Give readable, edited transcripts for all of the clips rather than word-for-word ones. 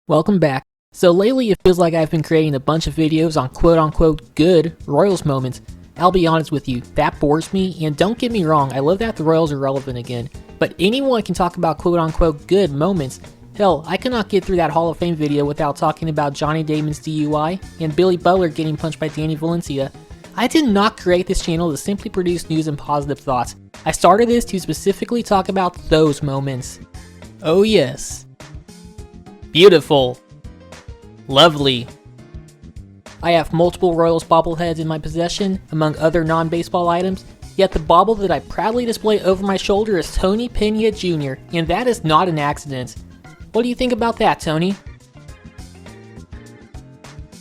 Welcome back. So lately it feels like I've been creating a bunch of videos on quote-unquote good Royals moments. I'll be honest with you, that bores me, and don't get me wrong, I love that the Royals are relevant again. But anyone can talk about quote-unquote good moments. Hell, I cannot get through that Hall of Fame video without talking about Johnny Damon's DUI and Billy Butler getting punched by Danny Valencia. I did not create this channel to simply produce news and positive thoughts. I started this to specifically talk about those moments. Oh yes. Beautiful. Lovely. I have multiple Royals bobbleheads in my possession, among other non-baseball items, yet the bobble that I proudly display over my shoulder is Tony Pena Jr., and that is not an accident. What do you think about that, Tony?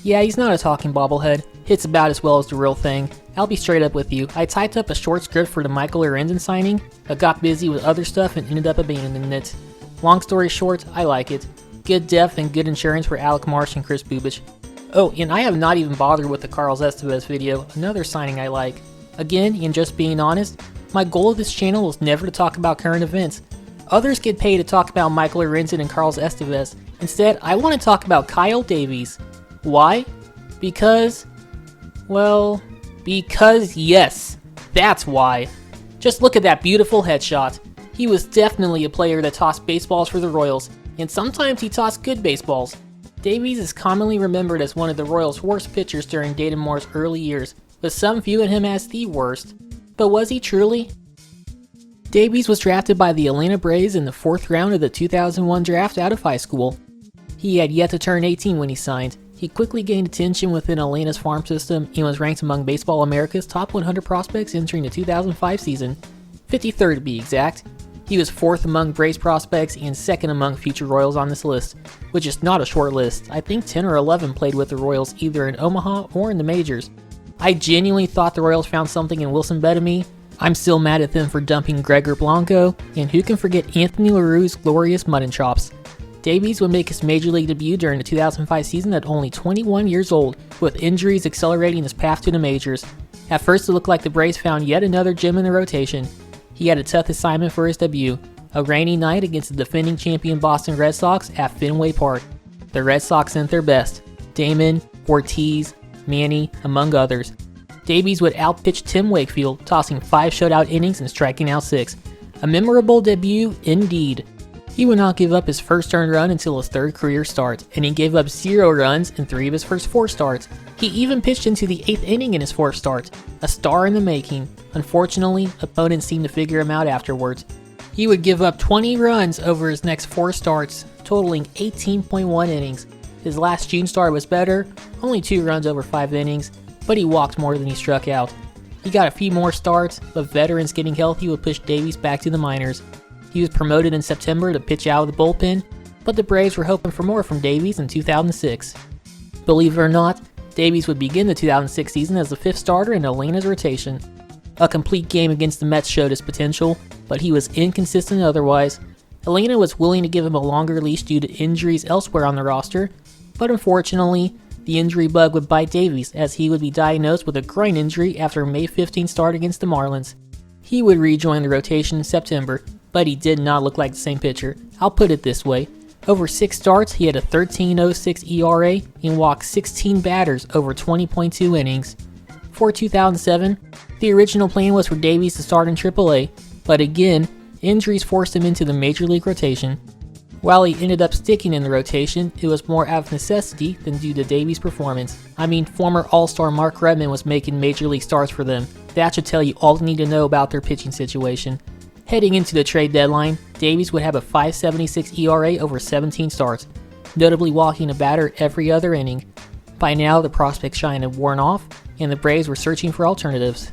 Yeah, he's not a talking bobblehead. Hits about as well as the real thing. I'll be straight up with you. I typed up a short script for the Michael Lorenzen signing, but got busy with other stuff and ended up abandoning it. Long story short, I like it. Good depth and good insurance for Alec Marsh and Chris Bubich. Oh, and I have not even bothered with the Carlos Estevez video, another signing I like. Again, and just being honest, my goal of this channel was never to talk about current events. Others get paid to talk about Michael Lorenzen and Carlos Estevez. Instead, I want to talk about Kyle Davies. Why? Because yes, that's why. Just look at that beautiful headshot. He was definitely a player that tossed baseballs for the Royals, and sometimes he tossed good baseballs. Davies is commonly remembered as one of the Royals' worst pitchers during Dayton Moore's early years, with some viewing him as the worst. But was he truly? Davies was drafted by the Atlanta Braves in the 4th round of the 2001 draft out of high school. He had yet to turn 18 when he signed. He quickly gained attention within Atlanta's farm system and was ranked among Baseball America's top 100 prospects entering the 2005 season, 53rd to be exact. He was 4th among Braves prospects and 2nd among future Royals on this list, which is not a short list. I think 10 or 11 played with the Royals either in Omaha or in the majors. I genuinely thought the Royals found something in Wilson Bettamy. I'm still mad at them for dumping Gregor Blanco, and who can forget Anthony LaRue's glorious mutton chops. Davies would make his major league debut during the 2005 season at only 21 years old, with injuries accelerating his path to the majors. At first it looked like the Braves found yet another gem in the rotation. He had a tough assignment for his debut, a rainy night against the defending champion Boston Red Sox at Fenway Park. The Red Sox sent their best, Damon, Ortiz, Manny, among others. Davies would outpitch Tim Wakefield, tossing 5 shutout innings and striking out 6. A memorable debut indeed. He would not give up his first earned run until his 3rd career start, and he gave up 0 runs in 3 of his first 4 starts. He even pitched into the 8th inning in his 4th start. A star in the making. Unfortunately, opponents seemed to figure him out afterwards. He would give up 20 runs over his next 4 starts, totaling 18.1 innings. His last June start was better, only 2 runs over 5 innings, but he walked more than he struck out. He got a few more starts, but veterans getting healthy would push Davies back to the minors. He was promoted in September to pitch out of the bullpen, but the Braves were hoping for more from Davies in 2006. Believe it or not, Davies would begin the 2006 season as the 5th starter in Atlanta's rotation. A complete game against the Mets showed his potential, but he was inconsistent otherwise. Atlanta was willing to give him a longer leash due to injuries elsewhere on the roster, but unfortunately, the injury bug would bite Davies as he would be diagnosed with a groin injury after a May 15 start against the Marlins. He would rejoin the rotation in September, but he did not look like the same pitcher. I'll put it this way. Over 6 starts, he had a 13.06 ERA and walked 16 batters over 20.2 innings. For 2007, the original plan was for Davies to start in AAA, but again, injuries forced him into the major league rotation. While he ended up sticking in the rotation, it was more out of necessity than due to Davies' performance. I mean, former All-Star Mark Redmond was making major league starts for them. That should tell you all you need to know about their pitching situation. Heading into the trade deadline, Davies would have a 5.76 ERA over 17 starts, notably walking a batter every other inning. By now, the prospect shine had worn off, and the Braves were searching for alternatives.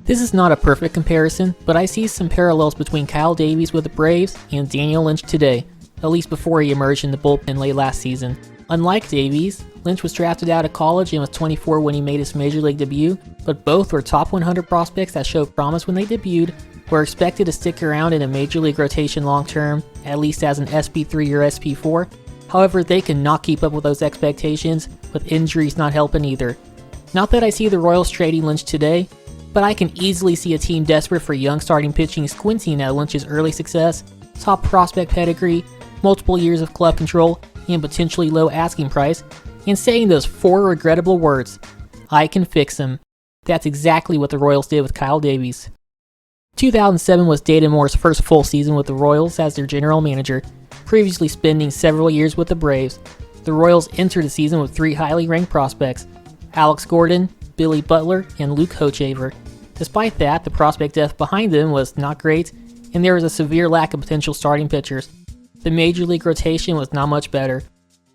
This is not a perfect comparison, but I see some parallels between Kyle Davies with the Braves and Daniel Lynch today, at least before he emerged in the bullpen late last season. Unlike Davies, Lynch was drafted out of college and was 24 when he made his major league debut, but both were top 100 prospects that showed promise when they debuted, were expected to stick around in a major league rotation long term, at least as an SP3 or SP4. However, they could not keep up with those expectations, with injuries not helping either. Not that I see the Royals trading Lynch today, but I can easily see a team desperate for young starting pitching squinting at Lynch's early success, top prospect pedigree, multiple years of club control, and potentially low asking price, and saying those 4 regrettable words, "I can fix him." That's exactly what the Royals did with Kyle Davies. 2007 was Dayton Moore's first full season with the Royals as their general manager, previously spending several years with the Braves. The Royals entered the season with 3 highly ranked prospects: Alex Gordon, Billy Butler, and Luke Hochevar. Despite that, the prospect depth behind them was not great, and there was a severe lack of potential starting pitchers. The major league rotation was not much better.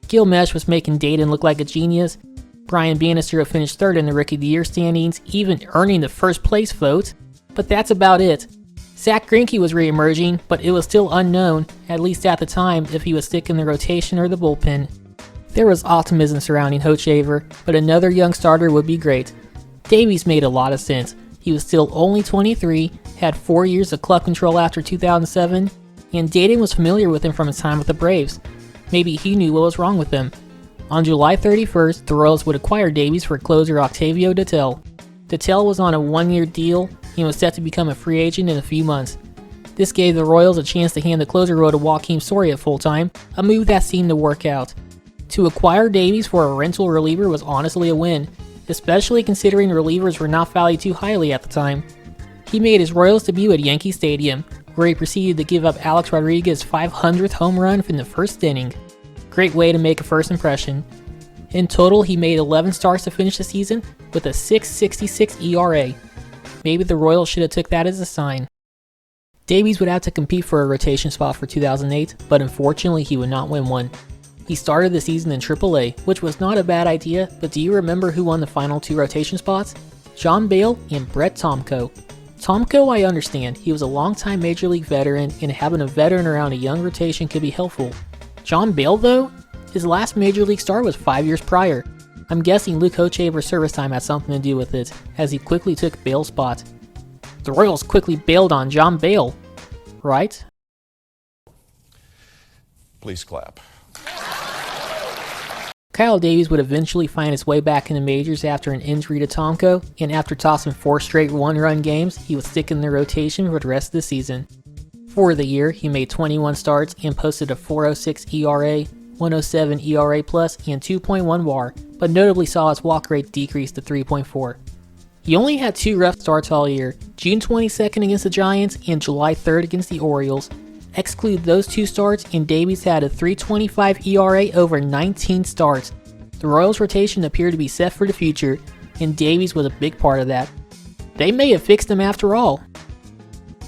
Gil Mesh was making Dayton look like a genius. Brian Bannister finished 3rd in the Rookie of the Year standings, even earning the first place vote. But that's about it. Zach Greinke was re-emerging, but it was still unknown, at least at the time, if he would stick in the rotation or the bullpen. There was optimism surrounding Hochevar, but another young starter would be great. Davies made a lot of sense. He was still only 23, had 4 years of club control after 2007, and Dayton was familiar with him from his time with the Braves. Maybe he knew what was wrong with him. On July 31st, the Royals would acquire Davies for closer Octavio Dotel. Dotel was on a 1-year deal and was set to become a free agent in a few months. This gave the Royals a chance to hand the closer role to Joakim Soria full-time, a move that seemed to work out. To acquire Davies for a rental reliever was honestly a win, especially considering relievers were not valued too highly at the time. He made his Royals debut at Yankee Stadium, where he proceeded to give up Alex Rodriguez's 500th home run in the first inning. Great way to make a first impression. In total, he made 11 starts to finish the season with a 6.66 ERA. Maybe the Royals should have took that as a sign. Davies would have to compete for a rotation spot for 2008, but unfortunately he would not win one. He started the season in AAA, which was not a bad idea, but do you remember who won the final 2 rotation spots? John Bale and Brett Tomko. Tomko I understand, he was a longtime Major League veteran, and having a veteran around a young rotation could be helpful. John Bale though? His last Major League start was 5 years prior. I'm guessing Luke Hochevar's service time had something to do with it, as he quickly took Bale's spot. The Royals quickly bailed on John Bale, right? Please clap. Kyle Davies would eventually find his way back in the majors after an injury to Tomko, and after tossing 4 straight 1-run games, he would stick in the rotation for the rest of the season. For the year, he made 21 starts and posted a 4.06 ERA, 1.07 ERA+, and 2.1 WAR, but notably saw his walk rate decrease to 3.4. He only had 2 rough starts all year, June 22nd against the Giants and July 3rd against the Orioles. Exclude those 2 starts and Davies had a 3.25 ERA over 19 starts. The Royals rotation appeared to be set for the future, and Davies was a big part of that. They may have fixed him after all.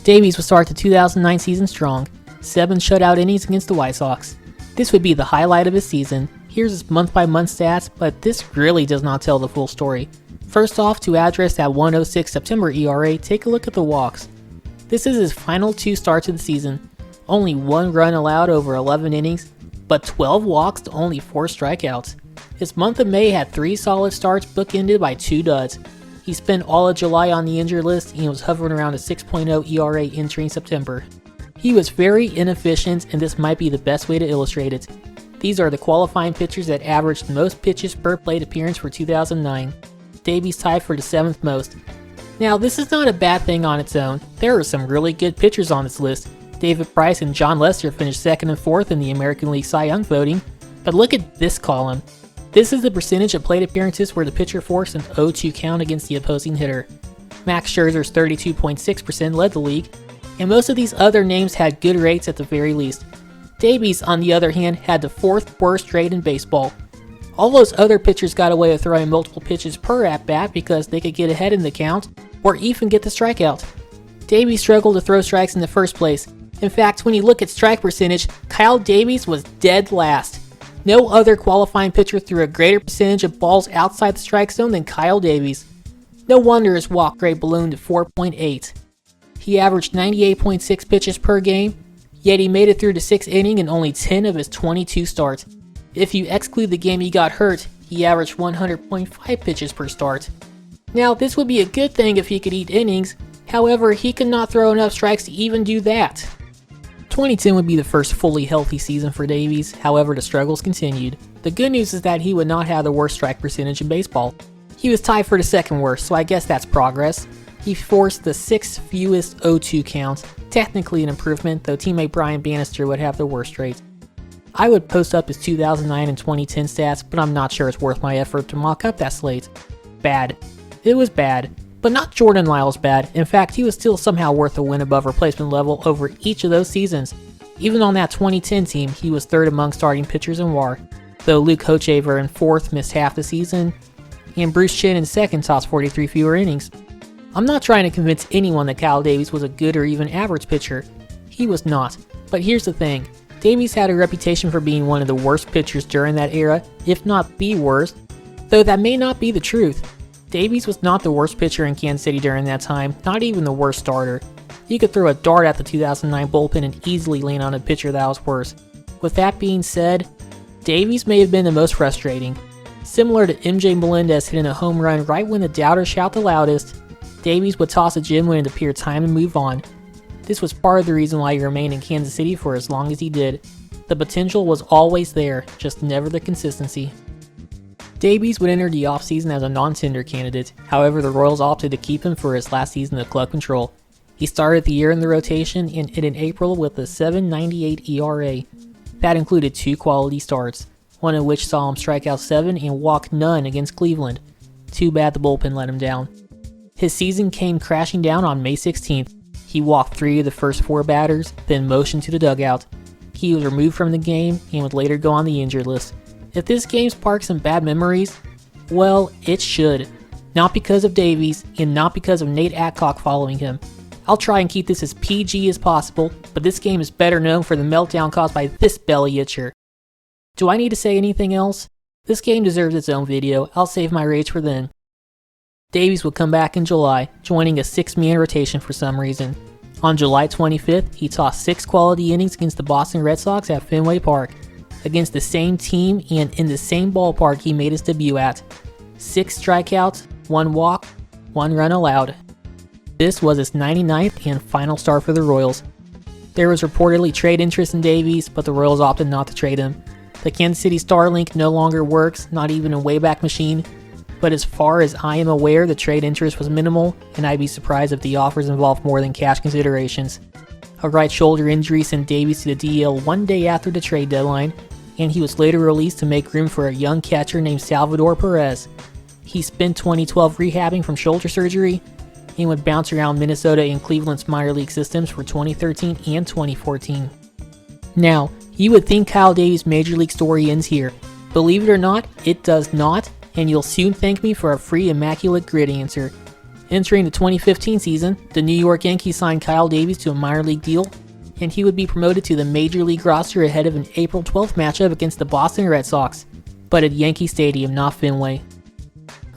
Davies would start the 2009 season strong, 7 shutout innings against the White Sox. This would be the highlight of his season. Here's his month-by-month stats, but this really does not tell the full story. First off, to address that 1.06 September ERA, take a look at the walks. This is his final 2 starts of the season. Only 1 run allowed over 11 innings, but 12 walks to only 4 strikeouts. His month of May had 3 solid starts bookended by 2 duds. He spent all of July on the injured list and was hovering around a 6.0 ERA entering September. He was very inefficient, and this might be the best way to illustrate it. These are the qualifying pitchers that averaged the most pitches per plate appearance for 2009. Davies tied for the 7th most. Now, this is not a bad thing on its own. There are some really good pitchers on this list. David Price and John Lester finished 2nd and 4th in the American League Cy Young voting. But look at this column. This is the percentage of plate appearances where the pitcher forced an 0-2 count against the opposing hitter. Max Scherzer's 32.6% led the league, and most of these other names had good rates at the very least. Davies, on the other hand, had the 4th worst rate in baseball. All those other pitchers got away with throwing multiple pitches per at-bat because they could get ahead in the count, or even get the strikeout. Davies struggled to throw strikes in the first place. In fact, when you look at strike percentage, Kyle Davies was dead last. No other qualifying pitcher threw a greater percentage of balls outside the strike zone than Kyle Davies. No wonder his walk rate ballooned to 4.8. He averaged 98.6 pitches per game, yet he made it through the 6th inning in only 10 of his 22 starts. If you exclude the game he got hurt, he averaged 100.5 pitches per start. Now, this would be a good thing if he could eat innings, however, he could not throw enough strikes to even do that. 2010 would be the first fully healthy season for Davies, however the struggles continued. The good news is that he would not have the worst strike percentage in baseball. He was tied for the 2nd worst, so I guess that's progress. He forced the 6th fewest 0-2 counts, technically an improvement, though teammate Brian Bannister would have the worst rate. I would post up his 2009 and 2010 stats, but I'm not sure it's worth my effort to mock up that slate. Bad. It was bad, but not Jordan Lyles bad. In fact, he was still somehow worth a win above replacement level over each of those seasons. Even on that 2010 team, he was third among starting pitchers in WAR, though Luke Hochevar in fourth missed half the season, and Bruce Chin in second tossed 43 fewer innings. I'm not trying to convince anyone that Kyle Davies was a good or even average pitcher. He was not. But here's the thing. Davies had a reputation for being one of the worst pitchers during that era, if not the worst, though that may not be the truth. Davies was not the worst pitcher in Kansas City during that time, not even the worst starter. He could throw a dart at the 2009 bullpen and easily land on a pitcher that was worse. With that being said, Davies may have been the most frustrating. Similar to MJ Melendez hitting a home run right when the doubters shout the loudest, Davies would toss a gem when it appeared time to move on. This was part of the reason why he remained in Kansas City for as long as he did. The potential was always there, just never the consistency. Davies would enter the offseason as a non-tender candidate, however the Royals opted to keep him for his last season of club control. He started the year in the rotation and hit in April with a 7.98 ERA. That included 2 quality starts, one of which saw him strike out 7 and walk none against Cleveland. Too bad the bullpen let him down. His season came crashing down on May 16th. He walked 3 of the first 4 batters, then motioned to the dugout. He was removed from the game and would later go on the injured list. If this game sparks some bad memories, well, it should. Not because of Davies, and not because of Nate Adcock following him. I'll try and keep this as PG as possible, but this game is better known for the meltdown caused by this belly itcher. Do I need to say anything else? This game deserves its own video. I'll save my rage for then. Davies would come back in July, joining a 6-man rotation for some reason. On July 25th, he tossed 6 quality innings against the Boston Red Sox at Fenway Park, against the same team and in the same ballpark he made his debut at. 6 strikeouts, 1 walk, 1 run allowed. This was his 99th and final start for the Royals. There was reportedly trade interest in Davies, but the Royals opted not to trade him. The Kansas City Starlink no longer works, not even a Wayback Machine. But as far as I am aware, the trade interest was minimal, and I'd be surprised if the offers involved more than cash considerations. A right shoulder injury sent Davies to the DL one day after the trade deadline, and he was later released to make room for a young catcher named Salvador Perez. He spent 2012 rehabbing from shoulder surgery, and would bounce around Minnesota and Cleveland's minor league systems for 2013 and 2014. Now, you would think Kyle Davies' major league story ends here. Believe it or not, it does not, and you'll soon thank me for a free immaculate grid answer. Entering the 2015 season, the New York Yankees signed Kyle Davies to a minor league deal, and he would be promoted to the major league roster ahead of an April 12th matchup against the Boston Red Sox, but at Yankee Stadium, not Fenway.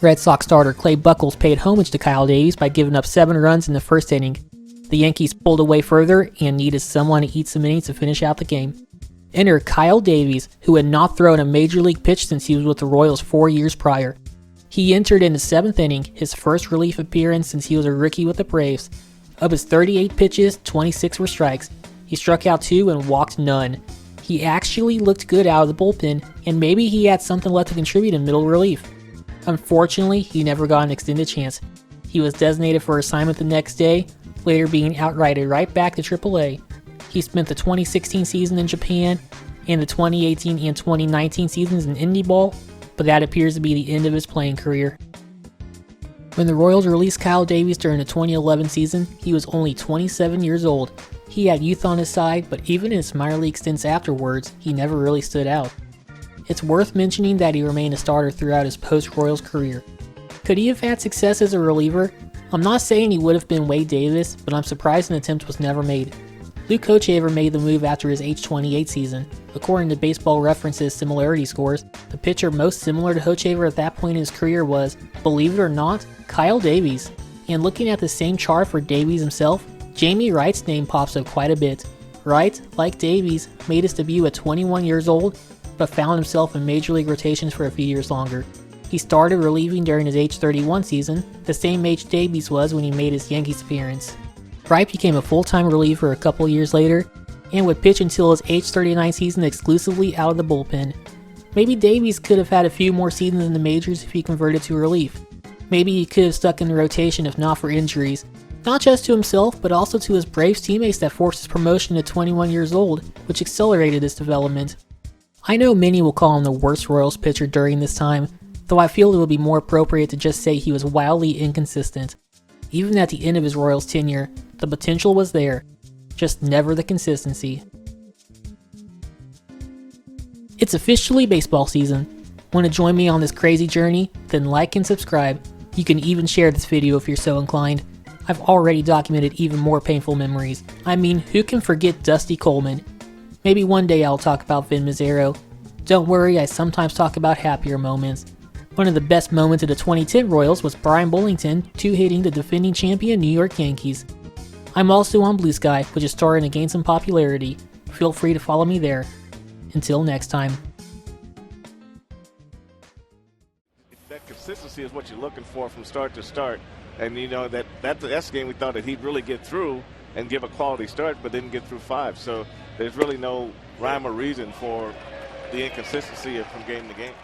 Red Sox starter Clay Buchholz paid homage to Kyle Davies by giving up 7 runs in the first inning. The Yankees pulled away further and needed someone to eat some innings to finish out the game. Enter Kyle Davies, who had not thrown a major league pitch since he was with the Royals 4 years prior. He entered in the 7th inning, his first relief appearance since he was a rookie with the Braves. Of his 38 pitches, 26 were strikes. He struck out 2 and walked none. He actually looked good out of the bullpen, and maybe he had something left to contribute in middle relief. Unfortunately, he never got an extended chance. He was designated for assignment the next day, later being outrighted right back to AAA. He spent the 2016 season in Japan and the 2018 and 2019 seasons in Indie Ball, but that appears to be the end of his playing career. When the Royals released Kyle Davies during the 2011 season, he was only 27 years old. He had youth on his side, but even in his minor league stints afterwards, he never really stood out. It's worth mentioning that he remained a starter throughout his post-Royals career. Could he have had success as a reliever? I'm not saying he would have been Wade Davis, but I'm surprised an attempt was never made. Luke Hochevar made the move after his age 28 season. According to Baseball Reference's similarity scores, the pitcher most similar to Hochevar at that point in his career was, believe it or not, Kyle Davies. And looking at the same chart for Davies himself, Jamie Wright's name pops up quite a bit. Wright, like Davies, made his debut at 21 years old, but found himself in major league rotations for a few years longer. He started relieving during his age 31 season, the same age Davies was when he made his Yankees appearance. Wright became a full-time reliever a couple years later, and would pitch until his age 39 season exclusively out of the bullpen. Maybe Davies could have had a few more seasons in the majors if he converted to relief. Maybe he could have stuck in the rotation if not for injuries, not just to himself but also to his Braves teammates that forced his promotion at 21 years old, which accelerated his development. I know many will call him the worst Royals pitcher during this time, though I feel it would be more appropriate to just say he was wildly inconsistent. Even at the end of his Royals tenure, the potential was there, just never the consistency. It's officially baseball season. Want to join me on this crazy journey? Then like and subscribe. You can even share this video if you're so inclined. I've already documented even more painful memories. I mean, who can forget Dusty Coleman? Maybe one day I'll talk about Vin Mazzaro. Don't worry, I sometimes talk about happier moments. One of the best moments of the 2010 Royals was Brian Bullington two-hitting the defending champion New York Yankees. I'm also on Blue Sky, which is starting to gain some popularity. Feel free to follow me there. Until next time. That consistency is what you're looking for from start to start. And you know that's the game we thought that he'd really get through and give a quality start, but didn't get through 5. So there's really no rhyme or reason for the inconsistency from game to game.